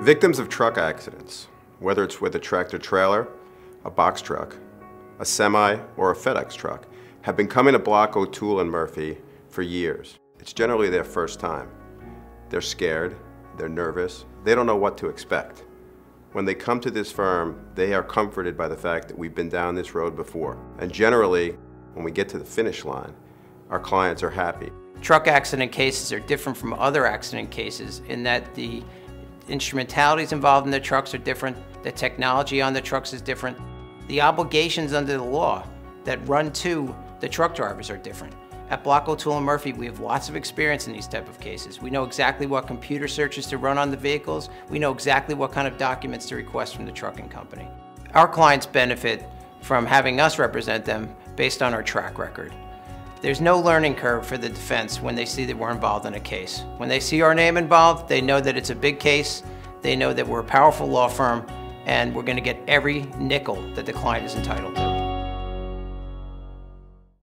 Victims of truck accidents, whether it's with a tractor trailer, a box truck, a semi, or a FedEx truck, have been coming to Block O'Toole and Murphy for years. It's generally their first time. They're scared, they're nervous, they don't know what to expect. When they come to this firm, they are comforted by the fact that we've been down this road before. And generally, when we get to the finish line, our clients are happy. Truck accident cases are different from other accident cases in that the instrumentalities involved in the trucks are different, the technology on the trucks is different, the obligations under the law that run to the truck drivers are different. At Block O'Toole and Murphy, we have lots of experience in these type of cases. We know exactly what computer searches to run on the vehicles. We know exactly what kind of documents to request from the trucking company. Our clients benefit from having us represent them based on our track record. There's no learning curve for the defense when they see that we're involved in a case. When they see our name involved, they know that it's a big case, they know that we're a powerful law firm, and we're going to get every nickel that the client is entitled to.